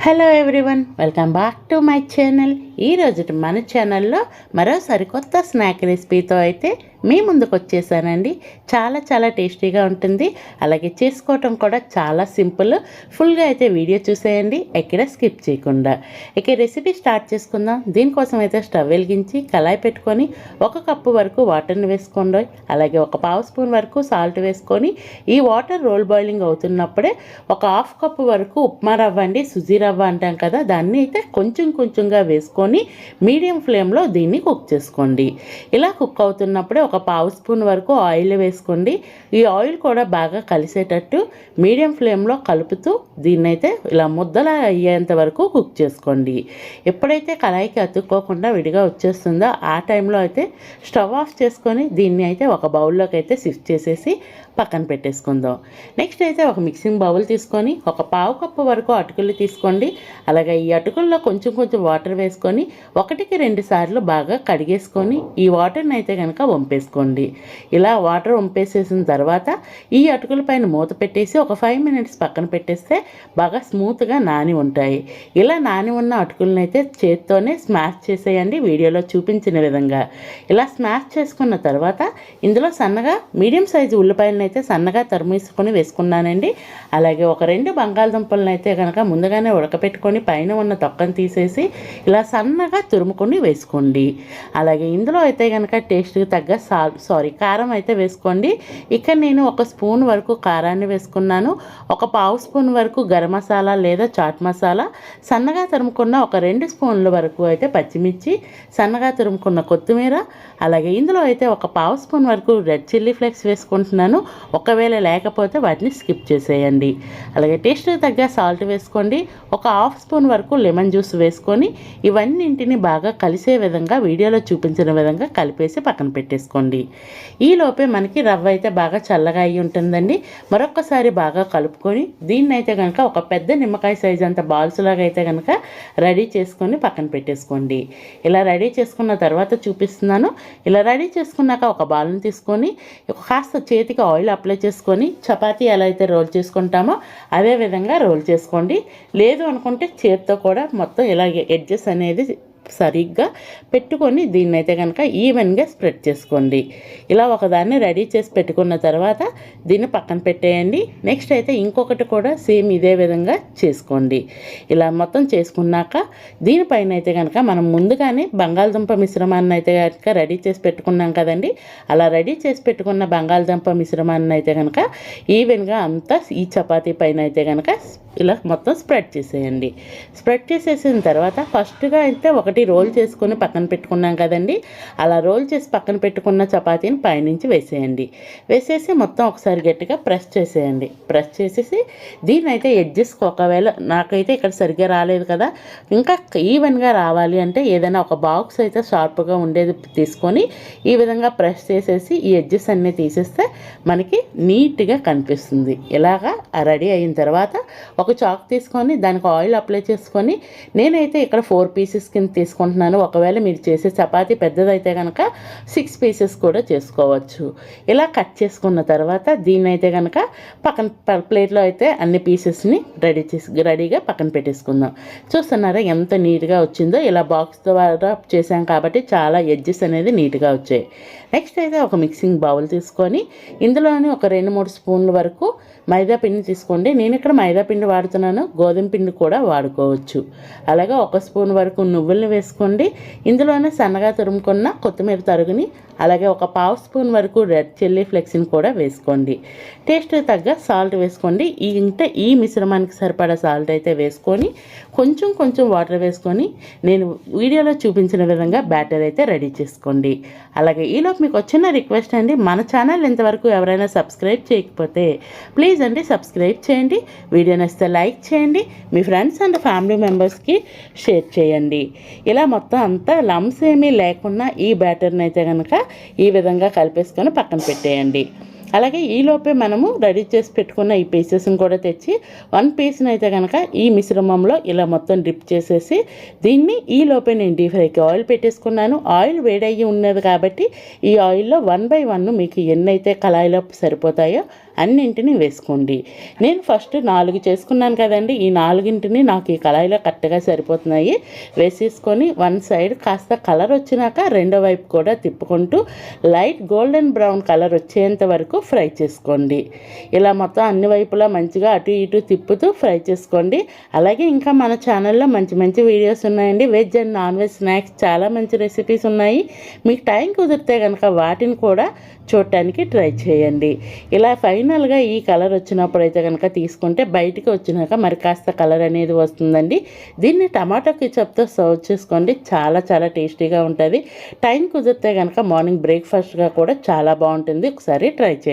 Hello everyone, welcome back to my channel. ఈరోజు మన ఛానల్లో మరో సరికొత్త స్నాక్ రెసిపీతో అయితే మీ ముందుకు వచ్చేసానండి. చాలా చాలా టేస్టీగా ఉంటుంది, అలాగే చేసుకోవటం కూడా చాలా సింపుల్. ఫుల్గా అయితే వీడియో చూసేయండి, ఎక్కడ స్కిప్ చేయకుండా. ఇక రెసిపీ స్టార్ట్ చేసుకుందాం. దీనికోసం అయితే స్టవ్ వెలిగించి కళాయి పెట్టుకొని 1 కప్పు వరకు వాటర్ని వేసుకోండి. అలాగే 1 పావు స్పూన్ వరకు సాల్ట్ వేసుకొని ఈ వాటర్ రోల్ బాయిలింగ్ అవుతున్నప్పుడే 1/2 కప్పు వరకు ఉప్మా రవ్వ అండి, సుజీ రవ్వ అంటాం కదా, దాన్ని అయితే కొంచెం కొంచెంగా వేసుకొని మీడియం ఫ్లేమ్లో దీన్ని కుక్ చేసుకోండి. ఇలా కుక్ అవుతున్నప్పుడే 1 పావు స్పూన్ వరకు ఆయిల్ వేసుకోండి. ఈ ఆయిల్ కూడా బాగా కలిసేటట్టు మీడియం ఫ్లేమ్లో కలుపుతూ దీన్నైతే ఇలా ముద్దలా అయ్యేంత వరకు కుక్ చేసుకోండి. ఎప్పుడైతే కళాయికి అతుక్కోకుండా విడిగా వచ్చేస్తుందో ఆ టైంలో అయితే స్టవ్ ఆఫ్ చేసుకొని దీన్ని అయితే ఒక బౌల్లోకి అయితే షిఫ్ట్ చేసేసి పక్కన పెట్టేసుకుందాం. నెక్స్ట్ అయితే ఒక మిక్సింగ్ బౌల్ తీసుకొని 1 పావు కప్పు వరకు అటుకులు తీసుకోండి. అలాగే ఈ అటుకుల్లో కొంచెం కొంచెం వాటర్ వేసుకొని 1కి 2 సార్లు బాగా కడిగేసుకొని ఈ వాటర్ని అయితే కనుక వంపేసుకోండి. ఇలా వాటర్ వంపేసేసిన తర్వాత ఈ అటుకుల పైన మూత పెట్టేసి ఒక 5 మినిట్స్ పక్కన పెట్టేస్తే బాగా స్మూత్గా నాని ఉంటాయి. ఇలా నాని ఉన్న అటుకులను అయితే చేత్తోనే స్మాష్ చేసేయండి, వీడియోలో చూపించిన విధంగా. ఇలా స్మాష్ చేసుకున్న తర్వాత ఇందులో సన్నగా మీడియం సైజు ఉల్లిపాయలను అయితే సన్నగా తరిమేసుకొని వేసుకున్నానండి. అలాగే ఒక 2 బంగాళదుంపలను అయితే కనుక ముందుగానే ఉడకపెట్టుకొని పైన ఉన్న తొక్కను తీసేసి ఇలా సన్నగా తురుముకొని వేసుకోండి. అలాగే ఇందులో అయితే కనుక టేస్ట్కి తగ్గ కారం అయితే వేసుకోండి. ఇక్కడ నేను 1 స్పూన్ వరకు కారాన్ని వేసుకున్నాను. 1 పావు స్పూన్ వరకు గరం మసాలా లేదా చాట్ మసాలా, సన్నగా తురుముకున్న ఒక 2 స్పూన్ల వరకు అయితే పచ్చిమిర్చి, సన్నగా తురుముకున్న కొత్తిమీర, అలాగే ఇందులో అయితే 1 పావు స్పూన్ వరకు రెడ్ చిల్లీ ఫ్లేక్స్ వేసుకుంటున్నాను. ఒకవేళ లేకపోతే వాటిని స్కిప్ చేసేయండి. అలాగే టేస్ట్కి తగ్గ సాల్ట్ వేసుకోండి. 1/2 స్పూన్ వరకు లెమన్ జ్యూస్ వేసుకొని ఇవన్నింటిని బాగా కలిసే విధంగా వీడియోలో చూపించిన విధంగా కలిపేసి పక్కన పెట్టేసుకోండి. ఈలోపే మనకి రవ్వ అయితే బాగా చల్లగా అయి ఉంటుందండి. మరొక్కసారి బాగా కలుపుకొని దీన్నైతే కనుక ఒక పెద్ద నిమ్మకాయ సైజ్ అంత బాల్స్ లాగా అయితే కనుక రెడీ చేసుకొని పక్కన పెట్టేసుకోండి. ఇలా రెడీ చేసుకున్న తర్వాత చూపిస్తున్నాను. ఇలా రెడీ చేసుకున్నాక ఒక బాల్ని తీసుకొని కాస్త చేతికి ఆయిల్ అప్లై చేసుకొని చపాతీ ఎలా అయితే రోల్ చేసుకుంటామో అదే విధంగా రోల్ చేసుకోండి. లేదు అనుకుంటే చేతితో కూడా మొత్తం ఇలాగే ఎడ్జెస్ అనేది సరిగ్గా పెట్టుకొని దీన్ని అయితే కనుక ఈవెన్గా స్ప్రెడ్ చేసుకోండి. ఇలా ఒకదాన్ని రెడీ చేసి పెట్టుకున్న తర్వాత దీన్ని పక్కన పెట్టేయండి. నెక్స్ట్ అయితే ఇంకొకటి కూడా సేమ్ ఇదే విధంగా చేసుకోండి. ఇలా మొత్తం చేసుకున్నాక దీనిపైన అయితే కనుక మనం ముందుగానే బంగాళదుంప మిశ్రమాన్ని అయితే కనుక రెడీ చేసి పెట్టుకున్నాం కదండి. అలా రెడీ చేసి పెట్టుకున్న బంగాళదుంప మిశ్రమాన్ని అయితే కనుక ఈవెన్గా అంతా ఈ చపాతీ పైన అయితే కనుక ఇలా మొత్తం స్ప్రెడ్ చేసేయండి. స్ప్రెడ్ చేసేసిన తర్వాత ఫస్ట్గా అయితే ఒకటి రోల్ చేసుకొని పక్కన పెట్టుకున్నాం కదండి. అలా రోల్ చేసి పక్కన పెట్టుకున్న చపాతీని పైనుంచి వేసేయండి. వేసేసి మొత్తం ఒకసారి గట్టిగా ప్రెస్ చేసేయండి. ప్రెస్ చేసేసి దీన్ని అయితే ఎడ్జెస్కి ఒకవేళ నాకైతే ఇక్కడ సరిగ్గా రాలేదు కదా, ఇంకా ఈవెన్గా రావాలి అంటే ఏదైనా ఒక బాక్స్ అయితే షార్ప్గా ఉండేది తీసుకొని ఈ విధంగా ప్రెస్ చేసేసి ఈ ఎడ్జెస్ అన్నీ తీసేస్తే మనకి నీట్గా కనిపిస్తుంది. ఇలాగా రెడీ అయిన తర్వాత ఒక చాక్ తీసుకొని దానికి ఆయిల్ అప్లై చేసుకొని నేనైతే ఇక్కడ 4 పీసెస్ కింద తీసుకుంటున్నాను. ఒకవేళ మీరు చేసే చపాతీ పెద్దదైతే కనుక 6 పీసెస్ కూడా చేసుకోవచ్చు. ఇలా కట్ చేసుకున్న తర్వాత దీన్ని అయితే కనుక పక్కన ప్లేట్లో అయితే అన్ని పీసెస్ని రెడీగా పక్కన పెట్టేసుకుందాం. చూస్తున్నారా ఎంత నీట్గా వచ్చిందో. ఇలా బాక్స్ ద్వారా చేసాం కాబట్టి చాలా ఎడ్జెస్ అనేది నీట్గా వచ్చాయి. నెక్స్ట్ అయితే ఒక మిక్సింగ్ బౌల్ తీసుకొని ఇందులోని ఒక 2-3 స్పూన్ల వరకు మైదా పిండి తీసుకోండి. నేను ఇక్కడ మైదా పిండి వాడుతున్నాను, గోధుమ పిండి కూడా వాడుకోవచ్చు. అలాగే 1 స్పూన్ వరకు నువ్వుల్ని వేసుకోండి. ఇందులోనే సన్నగా తురుముకున్న కొత్తిమీర తరుగుని, అలాగే 1 పావు స్పూన్ వరకు రెడ్ చిల్లీ ఫ్లేక్స్ని కూడా వేసుకోండి. టేస్ట్ తగ్గ సాల్ట్ వేసుకోండి. ఈ మిశ్రమానికి సరిపడా సాల్ట్ అయితే వేసుకొని కొంచెం కొంచెం వాటర్ వేసుకొని నేను వీడియోలో చూపించిన విధంగా బ్యాటర్ అయితే రెడీ చేసుకోండి. అలాగే ఈలోపు మీకు వచ్చిన రిక్వెస్ట్ అండి, మన ఛానల్ ఇంతవరకు ఎవరైనా సబ్స్క్రైబ్ చేయకపోతే ప్లీజ్ అండి సబ్స్క్రైబ్ చేయండి. వీడియో నచ్చితే లైక్ చేయండి, మీ ఫ్రెండ్స్ అండ్ ఫ్యామిలీ మెంబర్స్కి షేర్ చేయండి. ఇలా మొత్తం అంతా లమ్స్ ఏమీ లేకుండా ఈ బ్యాటర్ని అయితే కనుక ఈ విధంగా కలిపేసుకొని పక్కన పెట్టేయండి. అలాగే ఈలోపే మనము రెడీ చేసి పెట్టుకున్న ఈ పీసెస్ని కూడా తెచ్చి 1 పీస్ని అయితే కనుక ఈ మిశ్రమంలో ఇలా మొత్తం డిప్ చేసేసి దీన్ని ఈలోపే నేను డీప్ ఫ్రైకి ఆయిల్ పెట్టేసుకున్నాను. ఆయిల్ వేడయ్యి ఉన్నది కాబట్టి ఈ ఆయిల్లో 1 బై 1 మీకు ఎన్నైతే కళాయిలో సరిపోతాయో అన్నింటినీ వేసుకోండి. నేను ఫస్ట్ 4 చేసుకున్నాను కదండి, ఈ 4ంటిని నాకు ఈ కళాయిలో కరెక్ట్గా సరిపోతున్నాయి. వేసేసుకొని వన్ సైడ్ కాస్త కలర్ వచ్చినాక రెండో వైపు కూడా తిప్పుకుంటూ లైట్ గోల్డెన్ బ్రౌన్ కలర్ వచ్చేంత వరకు ఫ్రై చేసుకోండి. ఇలా మొత్తం అన్ని వైపులా మంచిగా అటు ఇటు తిప్పుతూ ఫ్రై చేసుకోండి. అలాగే ఇంకా మన ఛానల్లో మంచి మంచి వీడియోస్ ఉన్నాయండి. Veg and non veg snacks చాలా మంచి రెసిపీస్ ఉన్నాయి. మీకు టైం కుదిరితే కనుక వాటిని కూడా చూడటానికి ట్రై చేయండి. ఇలా ఫైనల్గా ఈ కలర్ వచ్చినప్పుడు అయితే కనుక తీసుకుంటే బయటికి వచ్చినాక మరి కాస్త కలర్ అనేది వస్తుందండి. దీన్ని టమాటో కెచప్తో సర్వ్ చేసుకోండి. చాలా చాలా టేస్టీగా ఉంటుంది. టైం కుదిరితే కనుక మార్నింగ్ బ్రేక్ఫాస్ట్గా కూడా చాలా బాగుంటుంది. ఒకసారి ట్రై చేయండి.